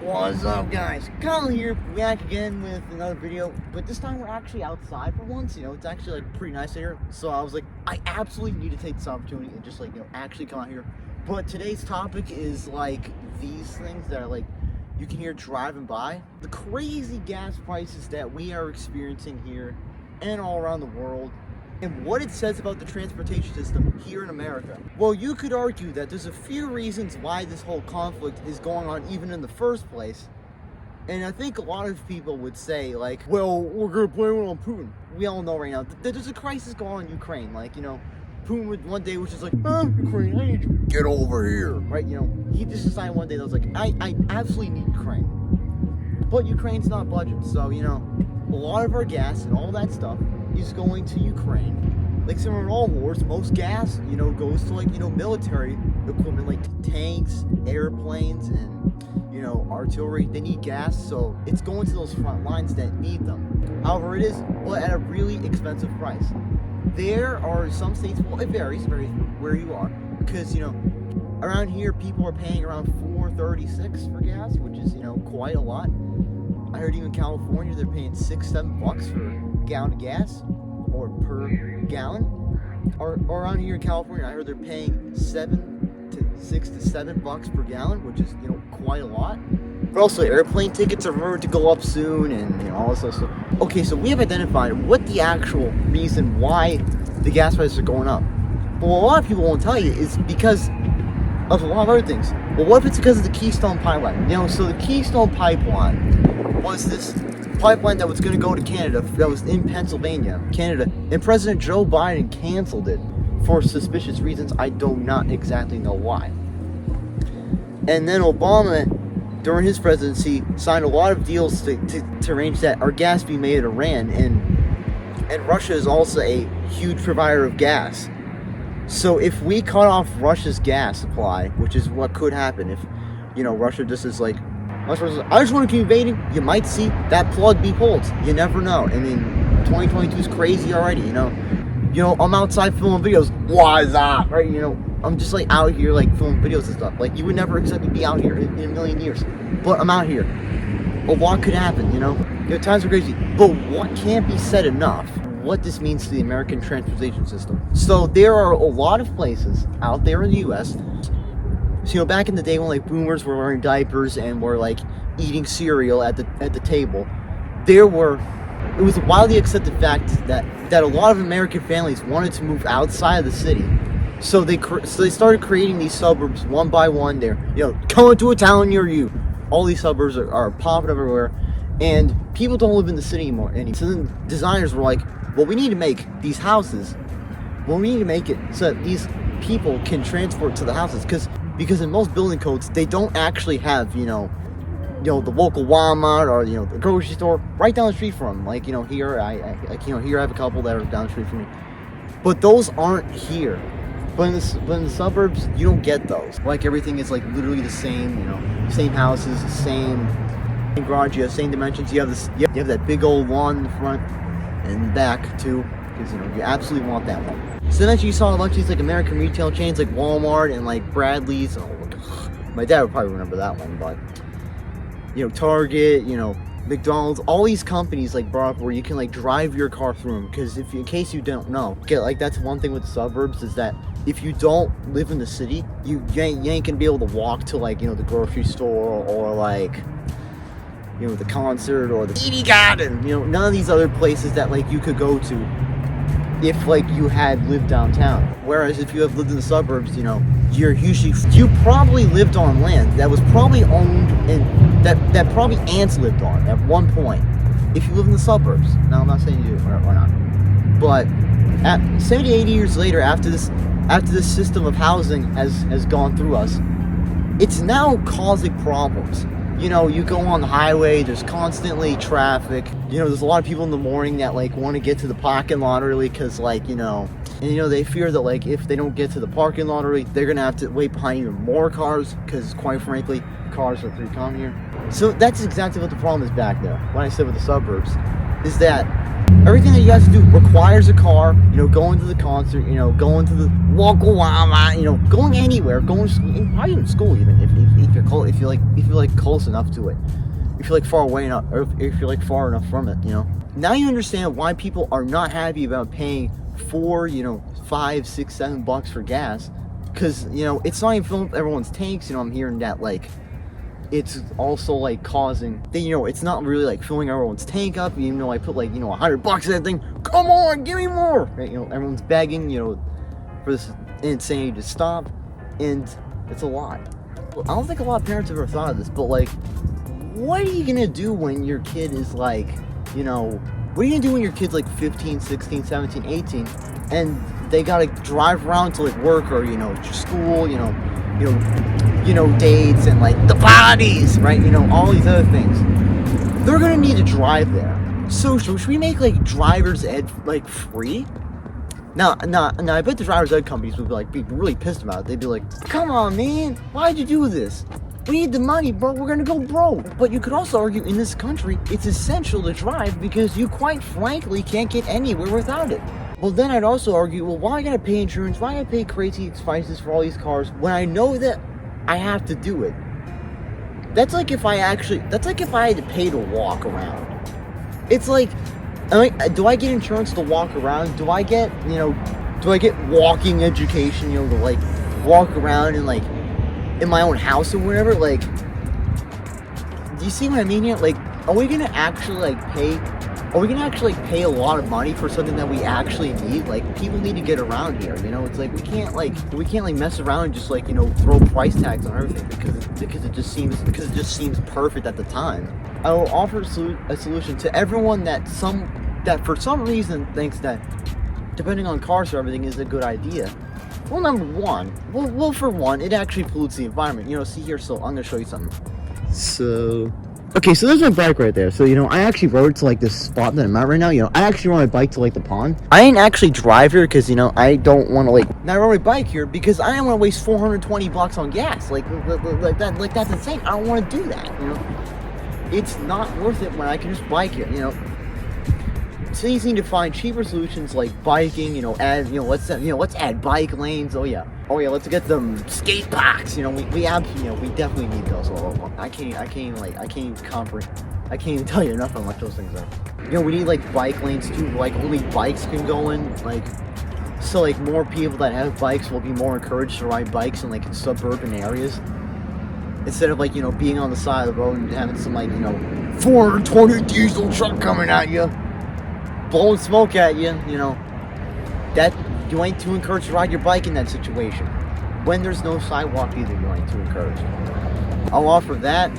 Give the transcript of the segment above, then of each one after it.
What's up, guys? Kyle here, back again with another video, but this time we're actually outside for once. It's actually like pretty nice here, so I was like, I absolutely need to take this opportunity and just actually come out here. But today's topic is like these things that are like you can hear driving by, the crazy gas prices that we are experiencing here and all around the world, and what it says about the transportation system here in America. Well, you could argue that there's a few reasons why this whole conflict is going on even in the first place. And I think a lot of people would say, like, well, we're going to blame it on Putin. We all know right now that there's a crisis going on in Ukraine. Like, Putin would one day was just like, Ukraine, I need you to get over here. Right? He just decided one day that was like, I absolutely need Ukraine. But Ukraine's not budget. So, a lot of our gas and all that stuff is going to Ukraine. Like similar in all wars, most gas, goes to military equipment like tanks, airplanes, and artillery. They need gas, so it's going to those front lines that need them. However, it is at a really expensive price. There are some states, well, it varies where you are, because around here people are paying around $4.36 for gas, which is quite a lot. I heard even California they're paying $6-7 for a gallon of gas, or per gallon. Or around here in California, I heard they're paying $6 to $7 per gallon, which is quite a lot. But also airplane tickets are rumored to go up soon, and all this other stuff. Okay, so we have identified what the actual reason why the gas prices are going up. But what a lot of people won't tell you is because of a lot of other things. Well, what if it's because of the Keystone Pipeline? So the Keystone Pipeline was this pipeline that was going to go to Canada, that was in Pennsylvania, Canada, and President Joe Biden canceled it for suspicious reasons. I do not exactly know why. And then Obama, during his presidency, signed a lot of deals to arrange that our gas be made in Iran, and Russia is also a huge provider of gas. So if we cut off Russia's gas supply, which is what could happen if, Russia just is like, I just want to keep invading, you might see that plug be pulled. You never know. I mean, 2022 is crazy already, I'm outside filming videos. What's up? Right? I'm just out here filming videos and stuff. You would never expect me to be out here in a million years. But I'm out here. A lot could happen, times are crazy. But what can't be said enough, what this means to the American transportation system. So there are a lot of places out there in the U.S. So, back in the day when boomers were wearing diapers and were eating cereal at the table, it was a widely accepted fact that a lot of American families wanted to move outside of the city. So they started creating these suburbs one by one. They're coming to a town near you. All these suburbs are popping everywhere, and people don't live in the city anymore. So then designers were like, well, we need to make these houses. Well, we need to make it so that these people can transport to the houses, because in most building codes they don't actually have the local Walmart or the grocery store right down the street from them. Here I have a couple that are down the street from me, but those aren't here. But in the suburbs, you don't get those. Everything is literally the same. Same houses, the same garage, you have same dimensions. You have that big old lawn in the front and the back too, because you absolutely want that one. So eventually you saw a bunch of these American retail chains like Walmart and Bradley's. Oh, my dad would probably remember that one, but Target, McDonald's, all these companies brought up where you can drive your car through them, because in case you don't know, that's one thing with the suburbs is that if you don't live in the city, you ain't gonna be able to walk to the grocery store or the concert or the ED Garden, none of these other places that you could go to if you had lived downtown. Whereas if you have lived in the suburbs, you probably lived on land that was probably owned and that probably ants lived on at one point. If you live in the suburbs. Now I'm not saying you do or not. But at 70, 80 years later, after this system of housing has gone through us, it's now causing problems. You go on the highway, there's constantly traffic. There's a lot of people in the morning that want to get to the parking lot early because they fear that if they don't get to the parking lot early, they're gonna have to wait behind even more cars, because quite frankly, cars are pretty common here. So that's exactly what the problem is back there. When I said with the suburbs, is that everything that you guys do requires a car, you know, going to the concert, you know, going to the local Wawa, you know, going anywhere, going to school, probably even school, even if you're close, if you're like close enough to it, if you're like far away enough, or if you're like far enough from it, you know. Now you understand why people are not happy about paying $4, you know, $5, $6, $7 for gas, because, you know, it's not even filling up everyone's tanks. You know, I'm hearing that, like, it's also like causing, you know, it's not really like filling everyone's tank up, even though I put like, you know, $100 in that thing. Come on, give me more, right? You know, everyone's begging, you know, for this insanity to stop, and it's a lot. I don't think a lot of parents have ever thought of this, but like, what are you gonna do when your kid is like, you know, what are you gonna do when your kid's like 15, 16, 17, 18, and they gotta drive around to like work or, you know, school, you know, dates and like the bodies, right? You know, all these other things. They're gonna need to drive there. So should we make like driver's ed like free? Now, I bet the driver's ed companies would be really pissed about it. They'd be like, "Come on, man, why'd you do this? We need the money, bro. We're gonna go broke." But you could also argue in this country, it's essential to drive because you quite frankly can't get anywhere without it. Well, then I'd also argue, well, why I gotta pay insurance? Why I gotta pay crazy prices for all these cars when I know that I have to do it? That's like if I had to pay to walk around. It's like, do I get insurance to walk around? Do I get walking education, you know, to like walk around and like in my own house or whatever? Like, do you see what I mean here? Like, are we gonna actually pay a lot of money for something that we actually need? Like, people need to get around here, you know. It's like we can't mess around and just like, you know, throw price tags on everything because it just seems perfect at the time. I will offer a solution to everyone that for some reason thinks that depending on cars for everything is a good idea. Well, number one, for one, it actually pollutes the environment. You know, see here, so I'm gonna show you something. Okay, so there's my bike right there. So, you know, I actually rode it to like this spot that I'm at right now. You know, I actually rode my bike to like the pond. I didn't actually drive here because, you know, I don't want to like. Now I rode my bike here because I didn't want to waste $420 on gas. Like that's insane. I don't want to do that. You know, it's not worth it when I can just bike here. You know, cities need to find cheaper solutions like biking. You know, let's add bike lanes. Oh yeah, let's get them skate parks. You know, we definitely need those. I can't even tell you enough on what those things are. You know, we need like bike lanes too, like only bikes can go in, like, so like more people that have bikes will be more encouraged to ride bikes in like suburban areas, instead of like, you know, being on the side of the road and having some like, you know, 420 diesel truck coming at you, blowing smoke at you. You know, that you ain't too encouraged to ride your bike in that situation. When there's no sidewalk either, you ain't too encouraged. I'll offer that.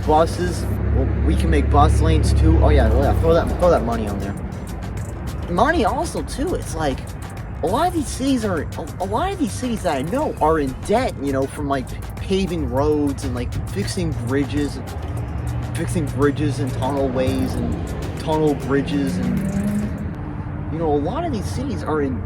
Buses, well, we can make bus lanes too. Oh yeah, throw that money on there. Money also too. It's like a lot of these cities that I know are in debt. You know, from like paving roads and like fixing bridges and tunnelways and tunnel bridges, and you know, a lot of these cities are in.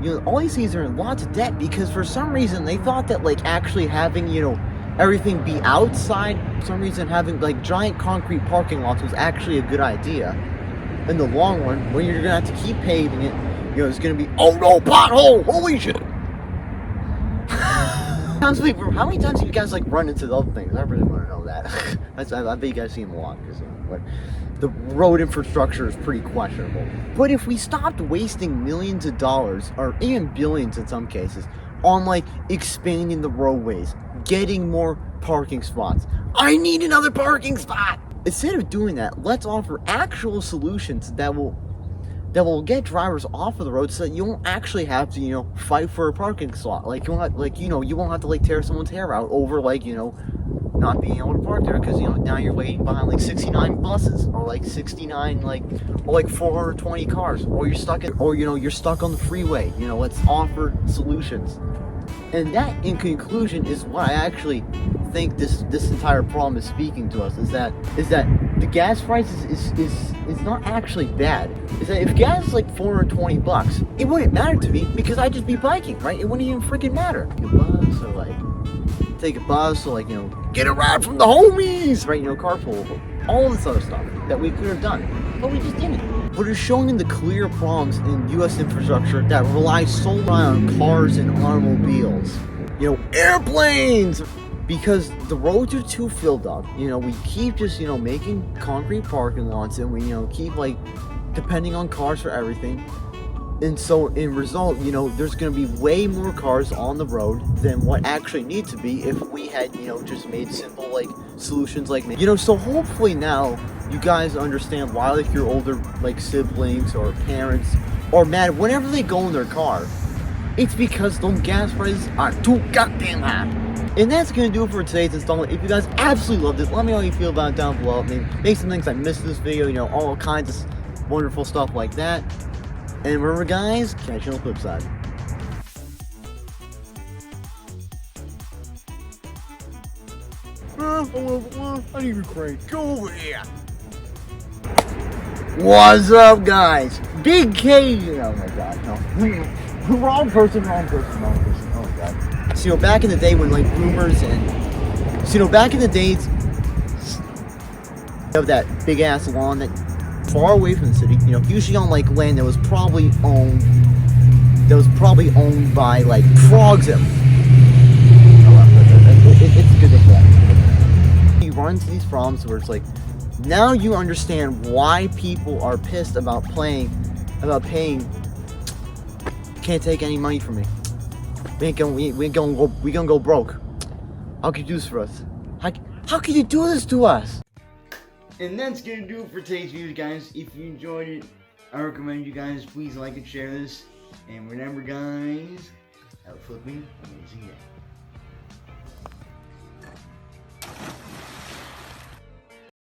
You know, all these cities are in lots of debt because for some reason they thought that like actually having, you know, everything be outside, for some reason having like giant concrete parking lots was actually a good idea. In the long run, when you're gonna have to keep paving it, you know, it's gonna be, oh no, pothole, holy shit. How many times have you guys like run into those things? I really want to know that. I bet you guys see them a lot because, you know, the road infrastructure is pretty questionable. But if we stopped wasting millions of dollars, or even billions in some cases, on like expanding the roadways, getting more parking spots. I need another parking spot! Instead of doing that, let's offer actual solutions that will get drivers off of the road so that you won't actually have to, you know, fight for a parking slot. Like, you won't have to like tear someone's hair out over like, you know, not being able to park there because, you know, now you're waiting behind like 69 buses or like 69 or 420 cars, or you're stuck on the freeway. You know, let's offer solutions. And that, in conclusion, is what I actually think this entire problem is speaking to us. Is that the gas prices is not actually bad. Is that if gas is like $420, it wouldn't matter to me because I'd just be biking, right? It wouldn't even freaking matter. Take a bus, or like, you know, get a ride from the homies, right? You know, carpool, all this other stuff that we could have done. but we just didn't. But it's showing the clear problems in U.S. infrastructure that relies solely on cars and automobiles. You know, airplanes! Because the roads are too filled up. You know, we keep just, you know, making concrete parking lots, and we, you know, keep, like, depending on cars for everything. And so, in result, you know, there's going to be way more cars on the road than what actually needs to be if we had, you know, just made simple, like, solutions like, you know, so hopefully now you guys understand why, like, your older, like, siblings or parents or mad whenever they go in their car, it's because those gas prices are too goddamn high. And that's going to do it for today's installment. If you guys absolutely loved it, let me know how you feel about it down below. Maybe make some things I missed in this video, you know, all kinds of wonderful stuff like that. And remember, guys, catch you on the flip side. I need your crate. Go over here. What's up, guys? Big K. Oh my God, no. Wrong person. Oh my God. So, you know, back in the day when, like, boomers and, so, you know, back in the days of that big ass lawn that far away from the city, you know, usually on, like, land that was probably owned by, like, frogs. It's a good thing for that. You run into these problems where it's like, now you understand why people are pissed about paying, can't take any money from me. We gonna go broke. How could you do this for us? How can you do this to us? And that's gonna do it for today's video, guys. If you enjoyed it, I recommend you guys please like and share this. And remember, guys, have a flipping amazing day.